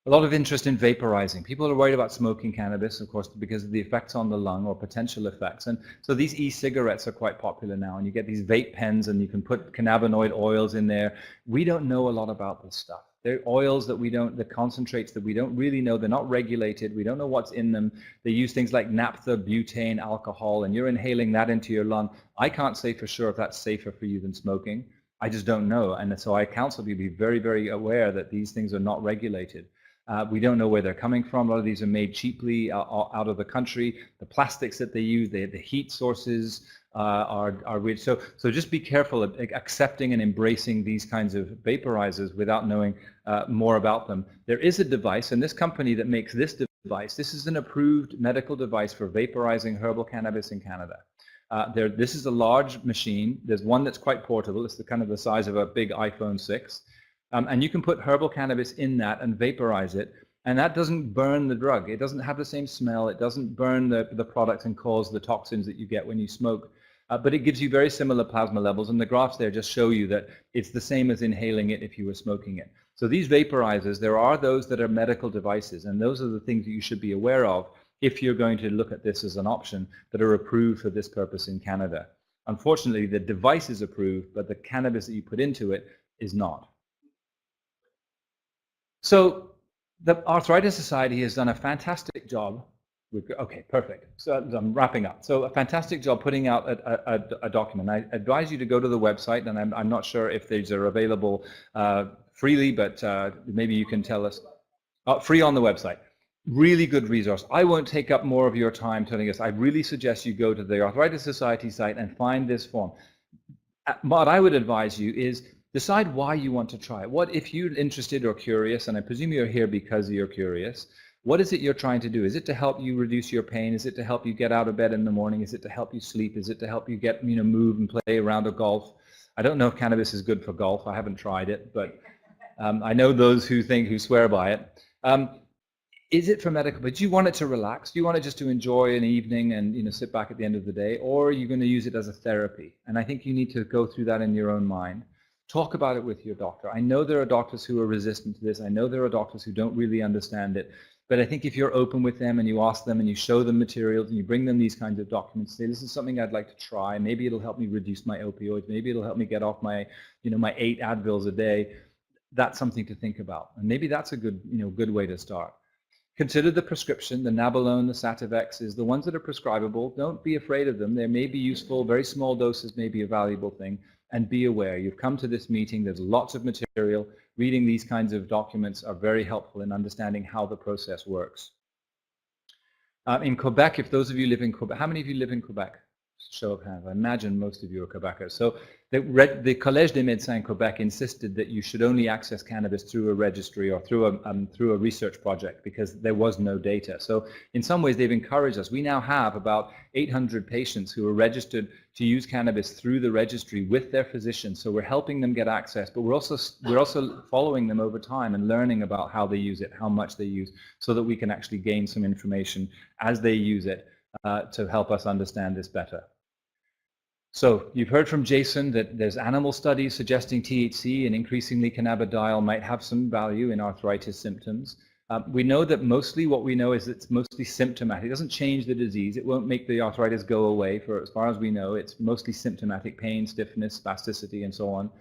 A lot of interest in vaporizing. People are worried about smoking cannabis, of course, because of the effects on the lung or potential effects. And so these e-cigarettes are quite popular now, and you get these vape pens and you can put cannabinoid oils in there. We don't know a lot about this stuff. They're oils that the concentrates that we don't really know. They're not regulated. We don't know what's in them. They use things like naphtha, butane, alcohol, and you're inhaling that into your lung. I can't say for sure if that's safer for you than smoking. I just don't know. And so I counsel you to be very, very aware that these things are not regulated. We don't know where they're coming from. A lot of these are made cheaply out of the country. The plastics that they use, the heat sources are weird. So just be careful of accepting and embracing these kinds of vaporizers without knowing more about them. There is a device, and this company that makes this device, this is an approved medical device for vaporizing herbal cannabis in Canada. This is a large machine. There's one that's quite portable. It's the size of a big iPhone 6. And you can put herbal cannabis in that and vaporize it, and that doesn't burn the drug. It doesn't have the same smell. It doesn't burn the product and cause the toxins that you get when you smoke. But it gives you very similar plasma levels, and the graphs there just show you that it's the same as inhaling it if you were smoking it. So these vaporizers, there are those that are medical devices, and those are the things that you should be aware of if you're going to look at this as an option, that are approved for this purpose in Canada. Unfortunately, the device is approved, but the cannabis that you put into it is not. So The Arthritis Society has done a fantastic job. Okay, perfect. So I'm wrapping up. So a fantastic job putting out a document. I advise you to go to the website, and I'm not sure if these are available freely, but maybe you can tell us. Free on the website. Really good resource. I won't take up more of your time telling us. I really suggest you go to the Arthritis Society site and find this form. What I would advise you is decide why you want to try it. What if you're interested or curious, and I presume you're here because you're curious, what is it you're trying to do? Is it to help you reduce your pain? Is it to help you get out of bed in the morning? Is it to help you sleep? Is it to help you get, move and play around or golf? I don't know if cannabis is good for golf. I haven't tried it, but I know those who swear by it. Is it for medical? But do you want it to relax? Do you want it just to enjoy an evening and sit back at the end of the day? Or are you going to use it as a therapy? And I think you need to go through that in your own mind. Talk about it with your doctor. I know there are doctors who are resistant to this. I know there are doctors who don't really understand it. But I think if you're open with them and you ask them and you show them materials and you bring them these kinds of documents, say, this is something I'd like to try. Maybe it'll help me reduce my opioids. Maybe it'll help me get off my, my 8 Advils a day. That's something to think about. And maybe that's a good, good way to start. Consider the prescription, the Nabilone, the Sativexes, the ones that are prescribable. Don't be afraid of them. They may be useful. Very small doses may be a valuable thing. And be aware, you've come to this meeting, there's lots of material. Reading these kinds of documents are very helpful in understanding how the process works. In Quebec, if those of you live in Quebec, how many of you live in Quebec? Show of hands. I imagine most of you are Quebecers. So the Collège des Médecins in Quebec insisted that you should only access cannabis through a registry or through a research project because there was no data. So in some ways they've encouraged us. We now have about 800 patients who are registered to use cannabis through the registry with their physicians. So we're helping them get access, but we're also following them over time and learning about how they use it, how much they use, so that we can actually gain some information as they use it to help us understand this better. So you've heard from Jason that there's animal studies suggesting THC and increasingly cannabidiol might have some value in arthritis symptoms. We know that mostly what we know is it's mostly symptomatic. It doesn't change the disease. It won't make the arthritis go away. For as far as we know, it's mostly symptomatic pain, stiffness, spasticity, and so on.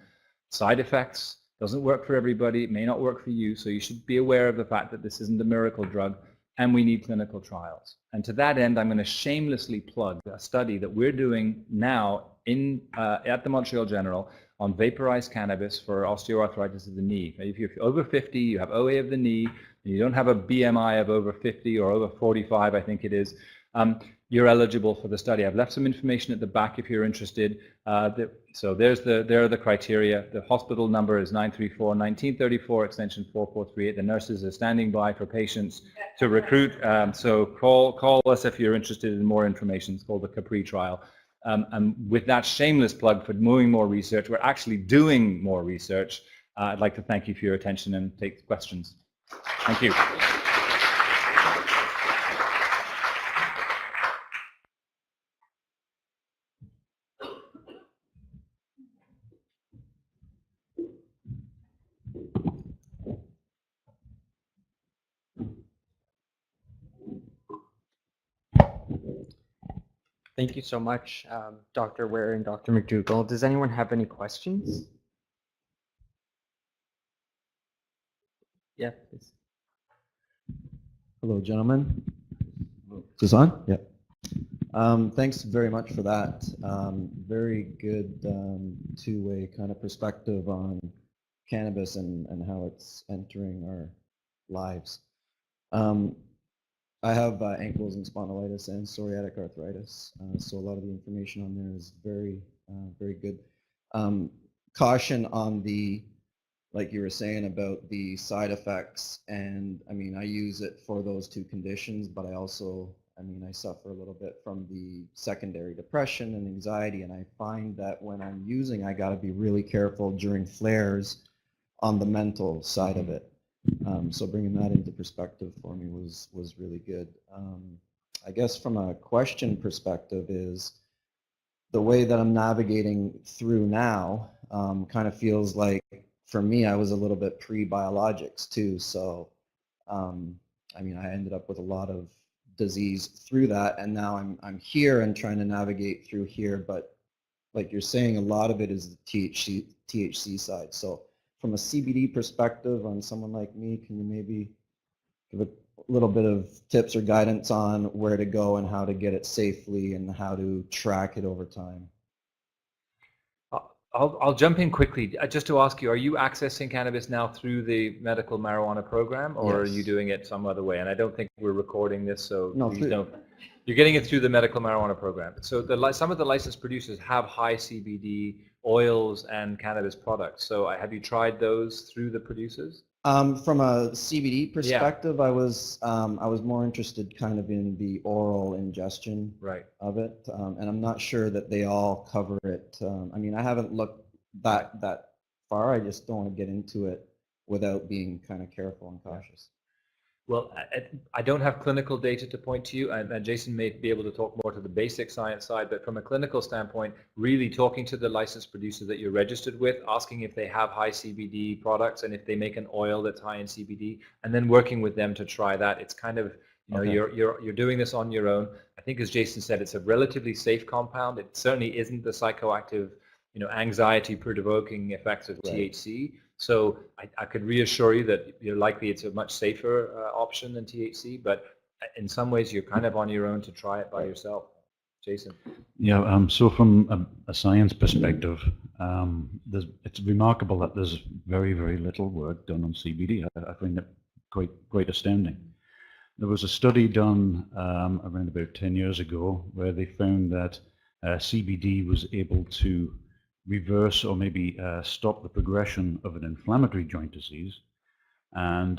Side effects, doesn't work for everybody. It may not work for you. So you should be aware of the fact that this isn't a miracle drug. And we need clinical trials. And to that end, I'm going to shamelessly plug a study that we're doing now at the Montreal General on vaporized cannabis for osteoarthritis of the knee. If you're over 50, you have OA of the knee, and you don't have a BMI of over 50 or over 45, I think it is, you're eligible for the study. I've left some information at the back if you're interested. So there are the criteria. The hospital number is 934-1934, extension 4438. The nurses are standing by for patients to recruit. So call us if you're interested in more information. It's called the Capri trial. And with that shameless plug for doing more research, we're actually doing more research. I'd like to thank you for your attention and take questions. Thank you. Thank you so much, Dr. Ware and Dr. McDougall. Does anyone have any questions? Yeah, please. Hello, gentlemen. Is this on? Yeah. Thanks very much for that. Very good two-way kind of perspective on cannabis and how it's entering our lives. I have ankles and spondylitis and psoriatic arthritis, so a lot of the information on there is very, very good. Caution on the, like you were saying about the side effects, and I mean, I use it for those two conditions, but I also, I mean, I suffer a little bit from the secondary depression and anxiety, and I find that when I'm using, I got to be really careful during flares on the mental side of it. So bringing that into perspective for me was really good. I guess from a question perspective is the way that I'm navigating through now kind of feels like, for me, I was a little bit pre-biologics too. So, I mean, I ended up with a lot of disease through that, and now I'm here and trying to navigate through here. But like you're saying, a lot of it is the THC side. So from a CBD perspective on someone like me, can you maybe give a little bit of tips or guidance on where to go and how to get it safely and how to track it over time. I'll jump in quickly just to ask you, are you accessing cannabis now through the medical marijuana program, or are you Yes. doing it some other way? And I don't think we're recording this, so No, please don't. You're getting it through the medical marijuana program. So some of the licensed producers have high CBD oils and cannabis products. So have you tried those through the producers? From a CBD perspective, I was more interested kind of in the oral ingestion Right. of it, and I'm not sure that they all cover it. I mean, I haven't looked that far. I just don't want to get into it without being kind of careful and cautious. Well, I don't have clinical data to point to you, and Jason may be able to talk more to the basic science side, but from a clinical standpoint, really talking to the licensed producer that you're registered with, asking if they have high CBD products and if they make an oil that's high in CBD, and then working with them to try that. It's kind of, you know, you're doing this on your own. I think, as Jason said, it's a relatively safe compound. It certainly isn't the psychoactive, you know, anxiety-provoking effects of THC. So I could reassure you that you're likely it's a much safer option than THC, but in some ways you're kind of on your own to try it by yourself. Jason? Yeah, so from a science perspective, it's remarkable that there's very, very little work done on CBD. I find it quite astounding. There was a study done around about 10 years ago where they found that CBD was able to reverse or maybe stop the progression of an inflammatory joint disease. And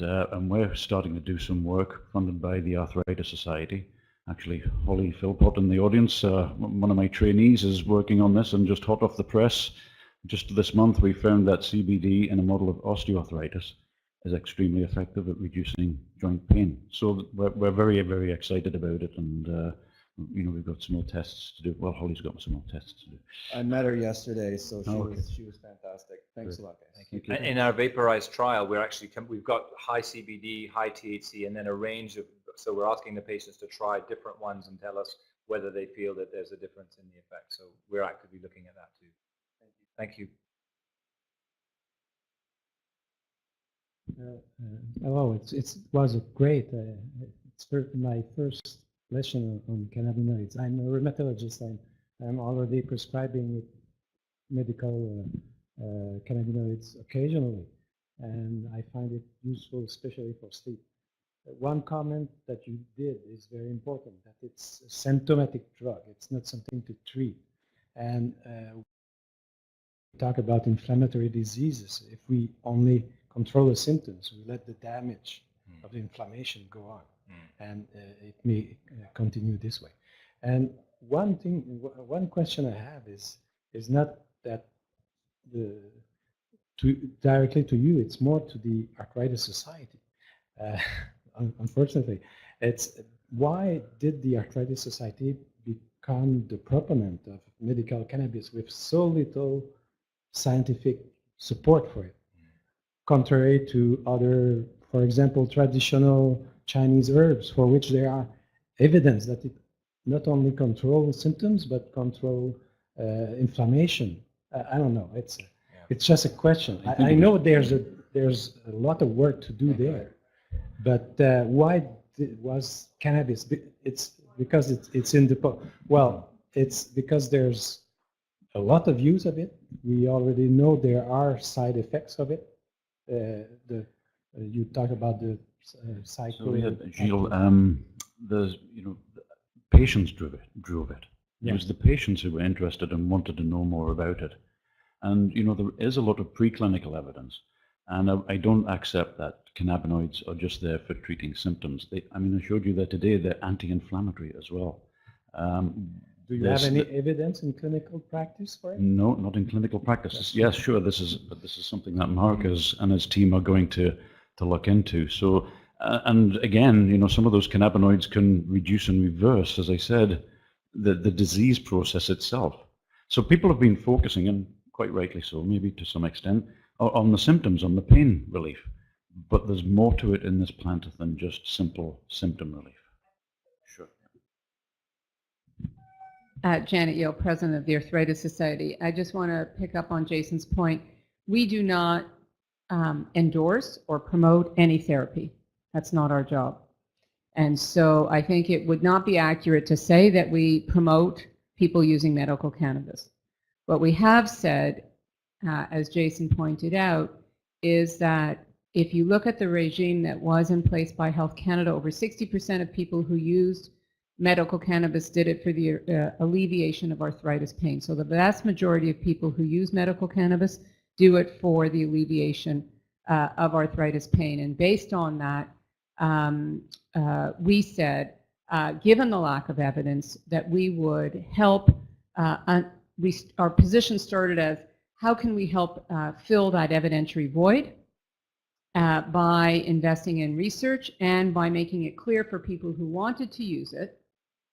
we're starting to do some work funded by the Arthritis Society. Actually, Holly Philpott in the audience, one of my trainees, is working on this, and just hot off the press, just this month we found that CBD in a model of osteoarthritis is extremely effective at reducing joint pain. So we're very, very excited about it, and you know, we've got some more tests to do. Well, Holly's got some more tests to do. I met her yesterday, so she was fantastic. Thanks a lot, guys. Thank you. In our vaporized trial, we've got high CBD, high THC, and then a range of, so we're asking the patients to try different ones and tell us whether they feel that there's a difference in the effect. So we're actively looking at that too. Thank you. Hello, it was a great, it's my first lesson on cannabinoids. I'm a rheumatologist. I'm already prescribing medical cannabinoids occasionally, and I find it useful, especially for sleep. One comment that you did is very important, that it's a symptomatic drug. It's not something to treat. And we talk about inflammatory diseases. If we only control the symptoms, we let the damage of the inflammation go on. And it may continue this way. And one question I have is not that directly to you, it's more to the Arthritis Society. Unfortunately, it's why did the Arthritis Society become the proponent of medical cannabis with so little scientific support for it, contrary to other, for example, traditional Chinese herbs for which there are evidence that it not only controls symptoms but control inflammation. I don't know. It's just a question. I know there's a lot of work to do there, but why was cannabis? It's because it's in the it's because there's a lot of use of it. We already know there are side effects of it. You talk about the cycle. So yeah, Gilles, there's, you know, patients drove it. It was the patients who were interested and wanted to know more about it. And, you know, there is a lot of preclinical evidence. And I don't accept that cannabinoids are just there for treating symptoms. I mean, I showed you that today, they're anti-inflammatory as well. Do you have any evidence in clinical practice for it? No, not in clinical practice. Yes, sure, this is something that Mark and his team are going to look into. So, and again, you know, some of those cannabinoids can reduce and reverse, as I said, the disease process itself. So people have been focusing, and quite rightly so, maybe to some extent, on the symptoms, on the pain relief. But there's more to it in this plant than just simple symptom relief. Sure. Janet Yale, president of the Arthritis Society. I just want to pick up on Jason's point. We do not endorse or promote any therapy. That's not our job. And so I think it would not be accurate to say that we promote people using medical cannabis. What we have said, as Jason pointed out, is that if you look at the regime that was in place by Health Canada, over 60% of people who used medical cannabis did it for the alleviation of arthritis pain. So the vast majority of people who use medical cannabis do it for the alleviation of arthritis pain. And based on that, we said, given the lack of evidence, that we would help. Our position started as, how can we help fill that evidentiary void by investing in research and by making it clear for people who wanted to use it,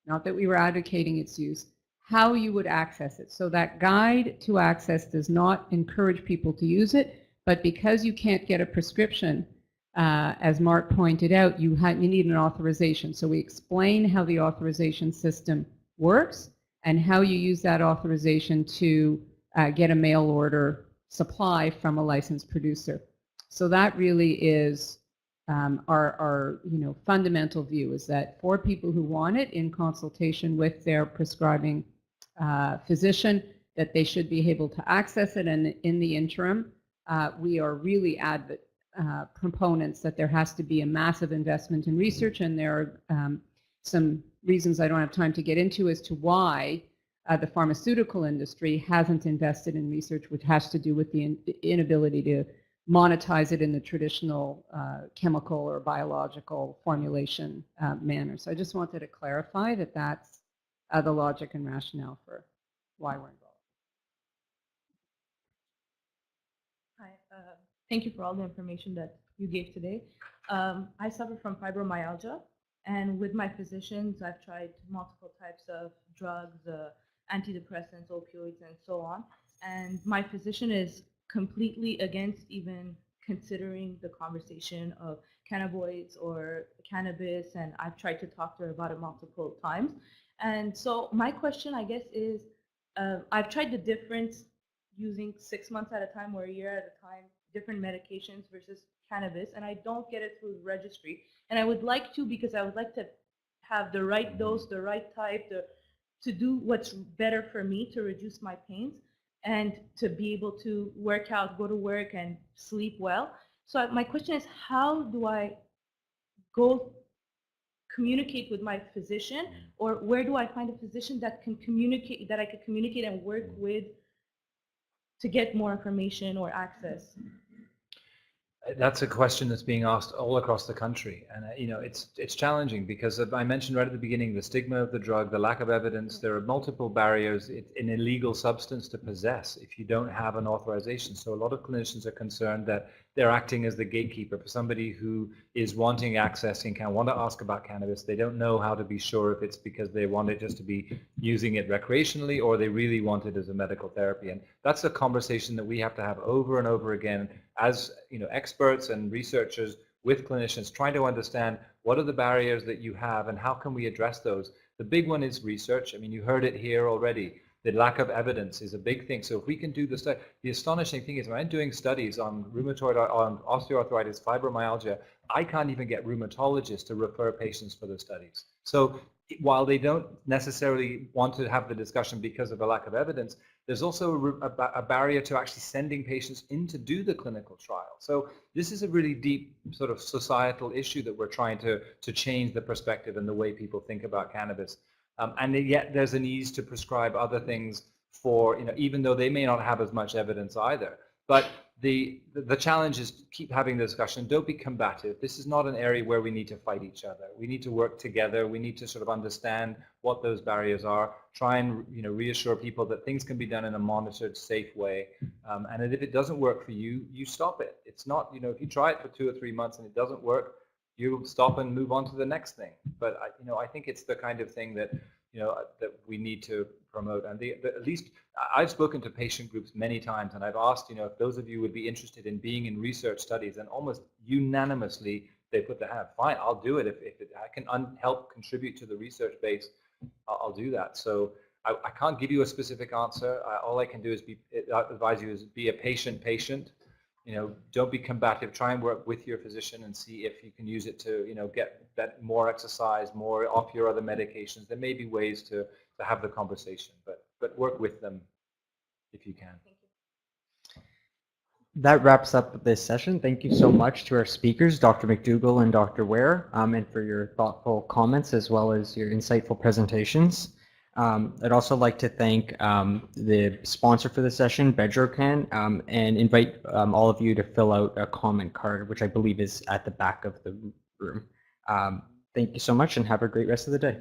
not that we were advocating its use, how you would access it. So that guide to access does not encourage people to use it, but because you can't get a prescription, as Mark pointed out, you need an authorization. So we explain how the authorization system works and how you use that authorization to get a mail order supply from a licensed producer. So that really is our fundamental view, is that for people who want it, in consultation with their prescribing physician, that they should be able to access it. And in the interim, we are really proponents that there has to be a massive investment in research, and there are some reasons I don't have time to get into as to why the pharmaceutical industry hasn't invested in research, which has to do with the inability to monetize it in the traditional chemical or biological formulation manner. So I just wanted to clarify that that's the logic and rationale for why we're involved. Hi, thank you for all the information that you gave today. I suffer from fibromyalgia, and with my physicians, I've tried multiple types of drugs, antidepressants, opioids, and so on. And my physician is completely against even considering the conversation of cannabinoids or cannabis, and I've tried to talk to her about it multiple times. And so my question, I guess, is I've tried the difference using 6 months at a time or a year at a time, different medications versus cannabis, and I don't get it through the registry. And I would like to, because I would like to have the right dose, the right type, to do what's better for me to reduce my pains and to be able to work out, go to work, and sleep well. So my question is, how do I go communicate with my physician, or where do I find a physician that can communicate, that I could communicate and work with to get more information or access? That's a question that's being asked all across the country, and it's challenging because I mentioned right at the beginning the stigma of the drug, the lack of evidence. There are multiple barriers. It's an illegal substance to possess if you don't have an authorization. So a lot of clinicians are concerned that they're acting as the gatekeeper for somebody who is wanting access and want to ask about cannabis. They don't know how to be sure if it's because they want it just to be using it recreationally or they really want it as a medical therapy. And that's a conversation that we have to have over and over again as experts and researchers with clinicians, trying to understand what are the barriers that you have and how can we address those. The big one is research. I mean, you heard it here already. The lack of evidence is a big thing. So if we can do the study, the astonishing thing is when I'm doing studies on rheumatoid, on osteoarthritis, fibromyalgia, I can't even get rheumatologists to refer patients for the studies. So while they don't necessarily want to have the discussion because of a lack of evidence, there's also a barrier to actually sending patients in to do the clinical trial. So this is a really deep sort of societal issue that we're trying to change the perspective and the way people think about cannabis. And yet there's an ease to prescribe other things for, even though they may not have as much evidence either. But the challenge is keep having the discussion. Don't be combative. This is not an area where we need to fight each other. We need to work together. We need to sort of understand what those barriers are. Try and reassure people that things can be done in a monitored, safe way. And that if it doesn't work for you, you stop it. It's not, if you try it for 2 or 3 months and it doesn't work, you stop and move on to the next thing. But I think it's the kind of thing that that we need to promote. And at least I've spoken to patient groups many times, and I've asked if those of you would be interested in being in research studies, and almost unanimously they put their hand, fine, I'll do it. If I can help contribute to the research base, I'll do that. So I can't give you a specific answer. All I can do is advise you is be a patient. don't be combative. Try and work with your physician and see if you can use it to, get that more exercise, more off your other medications. There may be ways to have the conversation, but work with them if you can. That wraps up this session. Thank you so much to our speakers, Dr. McDougall and Dr. Ware, and for your thoughtful comments as well as your insightful presentations. I'd also like to thank the sponsor for the session, Bedrocan, and invite all of you to fill out a comment card, which I believe is at the back of the room. Thank you so much and have a great rest of the day.